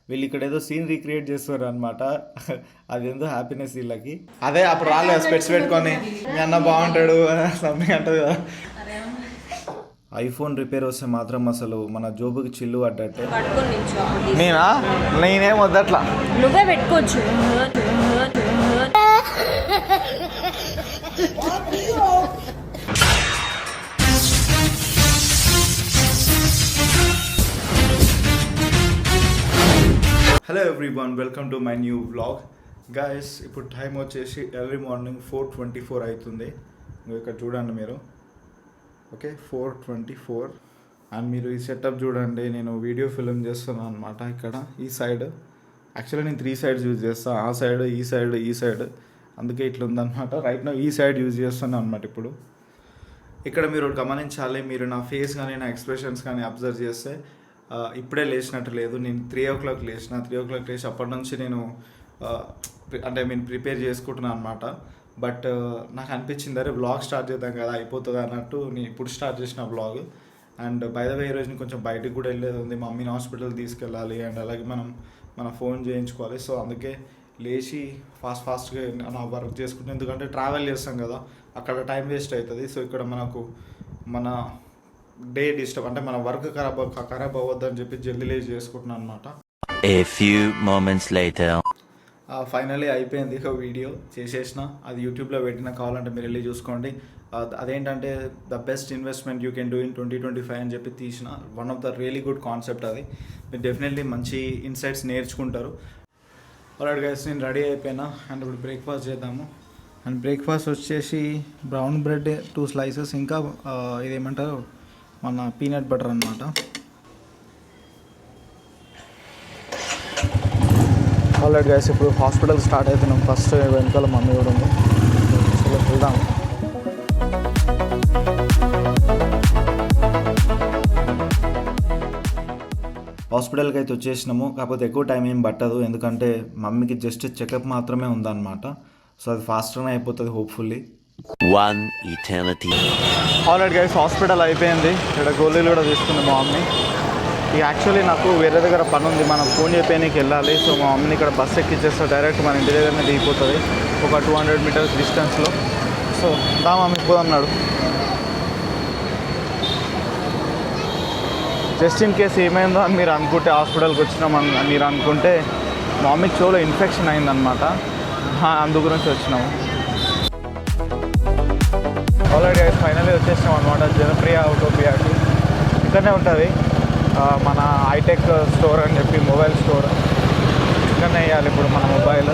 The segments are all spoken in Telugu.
వీళ్ళు ఇక్కడ ఏదో సీన్ రీక్రియేట్ చేస్తారు అనమాట. అదేందో హ్యాపీనెస్ వీళ్ళకి. అదే అప్పుడు రాలేదు స్పెట్స్ పెట్టుకొని మీ అన్న బాగుంటాడు సంథింగ్ అంటది కదా. ఐఫోన్ రిపేర్ వస్తే మాత్రం అసలు మన జోబుకి చిల్లు పడ్డట్టే. నేనేం వద్దట్లా, నువ్వే పెట్టుకోవచ్చు. Hello everyone, welcome to my new vlog. Guys ఇప్పుడు టైం వచ్చేసి ఎర్లీ మార్నింగ్ 4:24 అవుతుంది. ఇక్కడ చూడండి మీరు, ఓకే 4:24. అండ్ మీరు ఈ సెటప్ చూడండి, నేను వీడియో ఫిల్మ్ చేస్తున్నాను అనమాట. ఇక్కడ ఈ సైడ్ యాక్చువల్లీ నేను 3 సైడ్స్ యూజ్ చేస్తాను, ఆ సైడ్ ఈ సైడ్ ఈ సైడ్, అందుకే ఇట్లా ఉందన్నమాట. రైట్ నా ఈ సైడ్ యూజ్ చేస్తున్నాను అనమాట. ఇప్పుడు ఇక్కడ మీరు గమనించాలి, మీరు నా ఫేస్ కానీ నా ఎక్స్ప్రెషన్స్ కానీ అబ్జర్వ్ చేస్తే ఇప్పుడే లేచినట్టు లేదు. నేను 3 o'clock లేచిన. 3 o'clock లేచి అప్పటి నుంచి నేను అంటే నేను ప్రిపేర్ చేసుకుంటున్నాను అనమాట. బట్ నాకు అనిపించింది అరే వ్లాగ్ స్టార్ట్ చేద్దాం కదా అయిపోతుంది అన్నట్టు నేను ఇప్పుడు స్టార్ట్ చేసిన vlog. And by the way ఈ రోజు కొంచెం బయటకు కూడా వెళ్ళేది ఉంది, మమ్మీని హాస్పిటల్ తీసుకెళ్ళాలి అండ్ అలాగే మన ఫోన్ చేయించుకోవాలి. సో అందుకే లేచి ఫాస్ట్గా నా వర్క్ చేసుకుంటాను, ఎందుకంటే ట్రావెల్ చేస్తాం కదా అక్కడ టైం వేస్ట్ అవుతుంది. సో ఇక్కడ మన డే డిస్టర్బ్ అంటే మన వర్క్ ఖరాబ్ అవ్వద్దని చెప్పి జల్దీ లేచి చేసుకుంటున్నాను అనమాట. A few moments later. Finally అయిపోయింది, ఒక వీడియో చేసేసిన, అది యూట్యూబ్లో పెట్టిన, కావాలంటే మీరు వెళ్ళి చూసుకోండి. అదేంటంటే the best investment you can do in 2025 అని చెప్పి తీసిన one of the really good concept. అది మీరు డెఫినెట్లీ మంచి ఇన్సైట్స్ నేర్చుకుంటారు. ఆల్రెడీ గైస్ నేను రెడీ అయిపోయినా అండ్ ఇప్పుడు బ్రేక్ఫాస్ట్ చేద్దాము. అండ్ బ్రేక్ఫాస్ట్ వచ్చేసి బ్రౌన్ బ్రెడ్ 2 slices, ఇంకా ఇదేమంటారు మన పీనట్ బటర్ అనమాట. ఆల్రెడీ గైస్ ఇప్పుడు హాస్పిటల్ స్టార్ట్ అవుతున్నాం. ఫస్ట్ వెనకాల మమ్మీ కూడా ఉంది, వెళ్దాం. హాస్పిటల్కి అయితే వచ్చేసినాము, కాకపోతే ఎక్కువ టైం ఏం పట్టదు, ఎందుకంటే మమ్మీకి జస్ట్ చెకప్ మాత్రమే ఉందన్నమాట. సో అది ఫాస్ట్గానే అయిపోతుంది hopefully. One eternity. Already guys hospital అయిపోయింది, ఇక్కడ గోళీలు కూడా తీసుకుంది మా మమ్మీ. ఇక యాక్చువల్లీ నాకు వేరే దగ్గర పని ఉంది, మనం ఫోన్ చెప్పేకి వెళ్ళాలి. సో మా మమ్మీని ఇక్కడ బస్ ఎక్కిచ్చేస్తే డైరెక్ట్ మన ఇంటి దగ్గరనే దిగిపోతుంది, ఒక 200 meters డిస్టెన్స్లో. సో దా మమ్మీ పోదన్నాడు. జస్ట్ ఇన్ కేసు ఏమైందో అని మీరు అనుకుంటే, హాస్పిటల్కి వచ్చినామని మీరు అనుకుంటే, మా మమ్మీకి చెవులో ఇన్ఫెక్షన్ అయిందనమాట, అందు గురించి వచ్చినాము. ఆల్రెడీ ఫైనల్లీ వచ్చేసినాం అనమాట జనప్రియ ఆటోపియాకి. ఇక్కడనే ఉంటుంది మన హైటెక్ స్టోర్ అని చెప్పి, మొబైల్ స్టోర్. ఇక్కడనే వేయాలి ఇప్పుడు మన మొబైల్.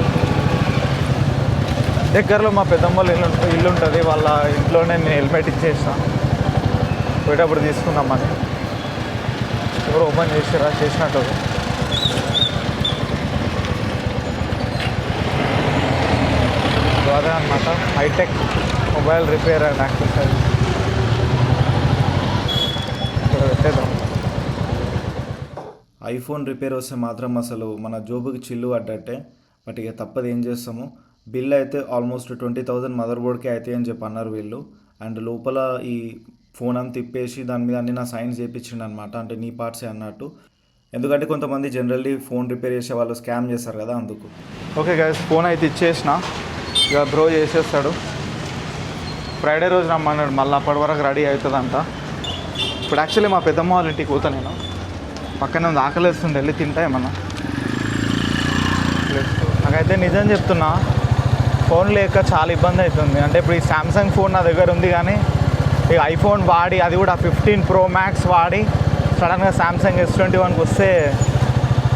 దగ్గరలో మా పెద్దమ్మ వాళ్ళ ఇల్లు ఉంటుంది, వాళ్ళ ఇంట్లోనే నేను హెల్మెట్ ఇచ్చేసిన, పోయేటప్పుడు తీసుకుందామని. ఎవరు ఓపెన్ చేసారా, చేసినట్టు. అదే అనమాట hitech mobile repair and accessories. ఇక్కడ పెట్టేద్దాం. ఐఫోన్ రిపేర్ వస్తే మాత్రం అసలు మన జోబుకి చిల్లు పడ్డట్టే. బట్ ఇక తప్పదు, ఏం చేస్తాము. బిల్ అయితే ఆల్మోస్ట్ 20,000 మదర్ బోర్డ్కే అవుతాయి అని చెప్పి అన్నారు వీళ్ళు. అండ్ లోపల ఈ ఫోన్ అంతా తిప్పేసి దాని మీద అన్ని నా సైన్స్ చేయించిండు అనమాట, అంటే నీ పార్ట్సే అన్నట్టు. ఎందుకంటే కొంతమంది జనరల్లీ ఫోన్ రిపేర్ చేసే వాళ్ళు స్కామ్ చేస్తారు కదా, అందుకు. ఓకే గైస్, ఫోన్ అయితే ఇచ్చేసిన, ఇక బ్రో చేసేస్తాడు. ఫ్రైడే రోజు రమ్మన్నాడు, మళ్ళీ అప్పటి వరకు రెడీ అవుతుందంట. ఇప్పుడు యాక్చువల్లీ మా పెద్దమ్మ వాళ్ళ ఇంటికి పోతా నేను, పక్కనే ఉంది, ఆకలేస్తుంది, వెళ్ళి తింటా ఏమన్నా. నాకైతే నిజం చెప్తున్నా, ఫోన్ లేక చాలా ఇబ్బంది అవుతుంది. అంటే ఇప్పుడు ఈ శాంసంగ్ ఫోన్ నా దగ్గర ఉంది, కానీ ఈ ఐఫోన్ వాడి, అది కూడా 15 Pro Max వాడి సడన్గా శాంసంగ్ S21కి వస్తే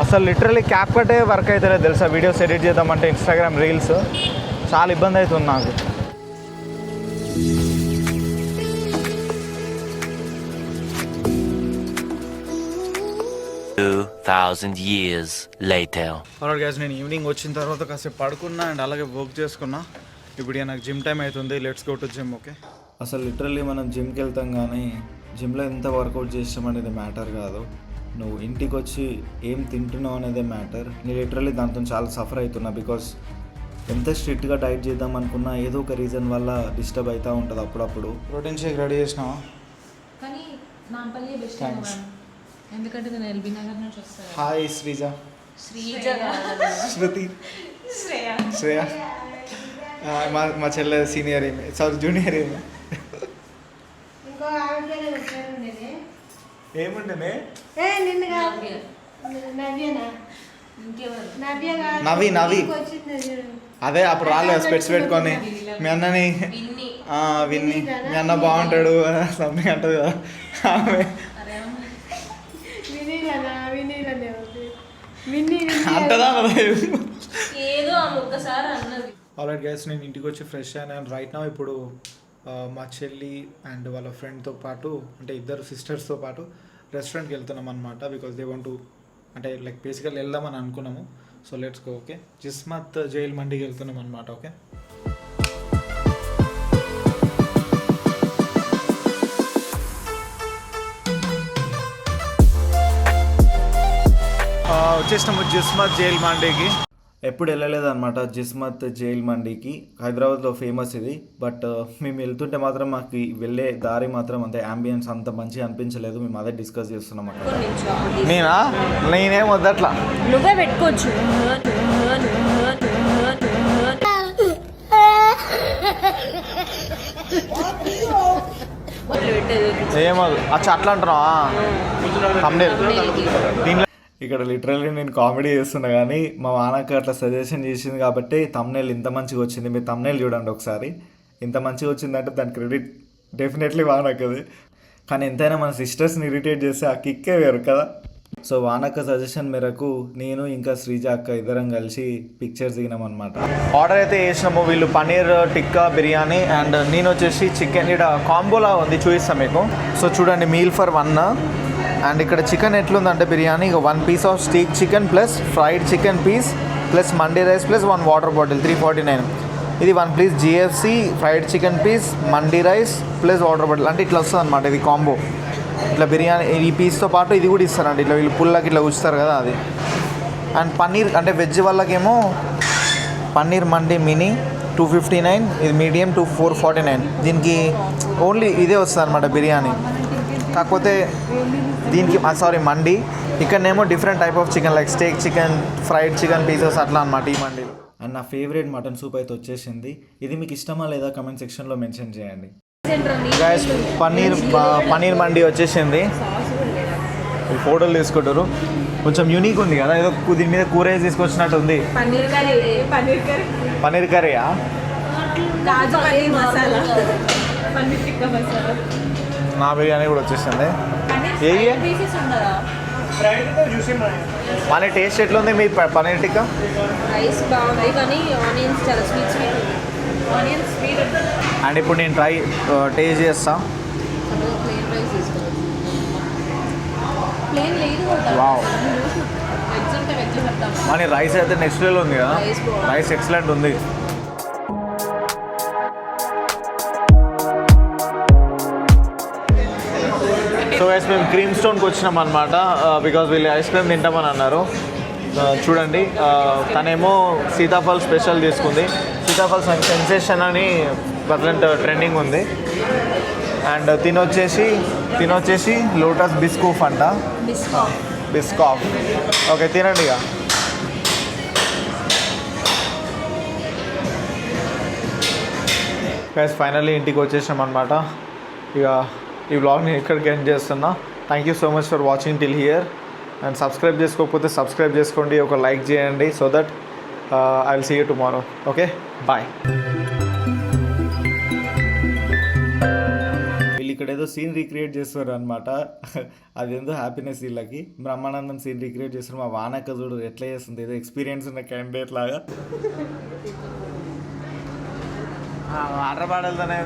అసలు లిటరలీ క్యాప్ కట్టే వర్క్ అవుతలేదు తెలుసా. వీడియోస్ ఎడిట్ చేద్దామంటే ఇన్స్టాగ్రామ్ రీల్స్ చాలా ఇబ్బంది అవుతుంది నాకు. 2,000 years later. ఆల్రెడీ గైస్ నేను ఈవినింగ్ వచ్చిన తర్వాత కాసేపు పడుకున్నా అండ్ అలాగే వర్క్ చేసుకున్నా. ఇప్పుడు నాకు జిమ్ టైం అవుతుంది, let's go to gym. Okay, అసలు లిటరల్లీ మనం జిమ్కి వెళ్తాం, కానీ జిమ్లో ఎంత వర్కౌట్ చేస్తామనేది మ్యాటర్ కాదు, నువ్వు ఇంటికి వచ్చి ఏం తింటున్నావు అనేదే మ్యాటర్. నేను లిటరల్లీ దాంతో చాలా సఫర్ అవుతున్నా, బికాస్ ఎంత స్ట్రిక్ట్గా డైట్ చేద్దాం అనుకున్నా ఏదో ఒక రీజన్ వల్ల డిస్టర్బ్ అవుతూ ఉంటుంది అప్పుడప్పుడు. ప్రోటీన్ షేక్ రెడీ చేసినావా? ఎందుకంటే నేను ఎల్బీ నగర్ నుంచి వస్తాను. హాయ్ శ్రీజ, శృతి శ్రేయ మా చెల్లె సీనియర్ ఏమి జూనియర్ ఏమి ఏముండే నవి అదే అప్పుడు రాలేదు స్పెట్స్ పెట్టుకొని మీ అన్నని విన్ని మీ అన్న బాగుంటాడు సంథింగ్ అంటది కదా ఆమె అంటదా ఆల్రెడీ గైస్ నేను ఇంటికి వచ్చి ఫ్రెష్ అయినా అండ్ రైట్ నా ఇప్పుడు మా చెల్లి అండ్ వాళ్ళ ఫ్రెండ్తో పాటు అంటే ఇద్దరు సిస్టర్స్తో పాటు రెస్టారెంట్కి వెళ్తున్నాం అనమాట బికాస్ దే వాంట్ టు అంటే లైక్ బేసికల్ వెళ్దామని అనుకున్నాము so let's go okay Jismat jail మండికి వెళ్తున్నాం అనమాట ఓకే వచ్చేసినాము జిస్మత్ జైల్ మండీకి ఎప్పుడు వెళ్ళలేదన్నమాట జిస్మత్ జైల్ మండీకి హైదరాబాద్లో ఫేమస్ ఇది బట్ మేము వెళ్తుంటే మాత్రం మాకు వెళ్ళే దారి మాత్రం అంతే అంబియన్స్ అంత మంచిగా అనిపించలేదు మేము అదే డిస్కస్ చేస్తున్నాం నేనేం వద్దట్లా నువ్వే పెట్టుకోవచ్చు ఏమో అచ్చా అట్లా అంటున్నావా దీంట్లో ఇక్కడ లిటరల్లీ నేను కామెడీ చేస్తున్నా కానీ మా వానక్క అట్లా సజెషన్ చేసింది కాబట్టి తమ్నేల్ ఇంత మంచిగా వచ్చింది మీరు తమ్నేల్ చూడండి ఒకసారి ఇంత మంచిగా వచ్చిందంటే దాని క్రెడిట్ డెఫినెట్లీ వానక్కది కానీ ఎంతైనా మన సిస్టర్స్ని ఇరిటేట్ చేస్తే ఆ కిక్కే వేరు కదా సో వానక్క సజెషన్ మేరకు నేను ఇంకా శ్రీజ అక్క ఇద్దరం కలిసి పిక్చర్స్ దిగినాం అనమాట ఆర్డర్ అయితే చేసినాము వీళ్ళు పన్నీర్ టిక్కా బిర్యానీ అండ్ నేను వచ్చేసి చికెన్ ఇక్కడ కాంబోలా ఉంది చూపిస్తాను మీకు సో చూడండి మీల్ ఫర్ 1 అండ్ ఇక్కడ చికెన్ ఎట్లుందంటే biryani 1 piece of steak chicken plus fried chicken piece plus మండీ రైస్ ప్లస్ 1 వాటర్ బాటిల్ 349 ఇది 1 piece GFC fried chicken piece మండీ రైస్ ప్లస్ వాటర్ బాటిల్ అంటే ఇట్లా వస్తుంది అనమాట ఇది కాంబో ఇట్లా బిర్యానీ ఈ పీస్తో పాటు ఇది కూడా ఇస్తారండి ఇట్లా వీళ్ళు పుల్లకి ఇట్లా ఉంచుతారు కదా అది అండ్ పన్నీర్ అంటే వెజ్ వాళ్ళకేమో పన్నీర్ మండీ మినీ 259 ఇది మీడియం 449 దీనికి ఓన్లీ ఇదే వస్తుంది అనమాట బిర్యానీ కాకపోతే దీనికి సారీ మండీ ఇక్కడనేమో different type of chicken like steak chicken fried chicken pieces అట్లా అనమాట ఈ మండీలో అండ్ నా ఫేవరెట్ మటన్ సూప్ అయితే వచ్చేసింది ఇది మీకు ఇష్టమా లేదా కమెంట్ సెక్షన్లో మెన్షన్ చేయండి గైస్ పన్నీర్ మండీ వచ్చేసింది ఫోటోలు తీసుకుంటారు కొంచెం యూనిక్ ఉంది కదా ఏదో దీని మీద కూర వేసి తీసుకొచ్చినట్టు ఉంది పన్నీర్ కర్రీయా నా బిర్యానీ కూడా వచ్చేసింది మన టేస్ట్ ఎట్లుంది మీ పన్నీర్ టిక్కా రైస్ బాగుంది కానీ ఆనియన్స్ చాలా స్వీట్ ఆనియన్స్ స్వీట్ అండ్ ఇప్పుడు నేను టేస్ట్ చేస్తా వావ్ మన రైస్ అయితే నెక్స్ట్ లెవెల్ ఉంది కదా రైస్ ఎక్సలెంట్ ఉంది సో గైస్ మేము క్రీమ్ స్టోన్కి వచ్చినాం అనమాట బికాజ్ వీళ్ళు ఐస్ క్రీమ్ తింటామని అన్నారు చూడండి తనేమో సీతాఫల్ స్పెషల్ తీసుకుంది సీతాఫల్ సెన్సేషన్ అని ప్రజెంట్ ట్రెండింగ్ ఉంది అండ్ తినొచ్చేసి లోటస్ బిస్కూఫ్ అంట బిస్కాఫ్ ఓకే తినండి ఇక గైస్ ఫైనల్లీ ఇంటికి వచ్చేసాం అనమాట ఇక ఈ వ్లాగ్ని ఇక్కడికి ఎండ్ చేస్తున్నా thank you so much for watching till here and subscribe చేసుకోకపోతే సబ్స్క్రైబ్ చేసుకోండి ఒక లైక్ చేయండి so that I will see you tomorrow okay bye వీళ్ళు ఇక్కడ ఏదో సీన్ రీక్రియేట్ చేస్తారు అనమాట అదేందో హ్యాపీనెస్ వీళ్ళకి బ్రహ్మానందం సీన్ రీక్రియేట్ చేస్తారు మా వానక్క చూడు ఎట్లా చేస్తుంది ఏదో ఎక్స్పీరియన్స్ ఉన్న క్యాండిడేట్ లాగా వాటర్ బాటిల్తోనే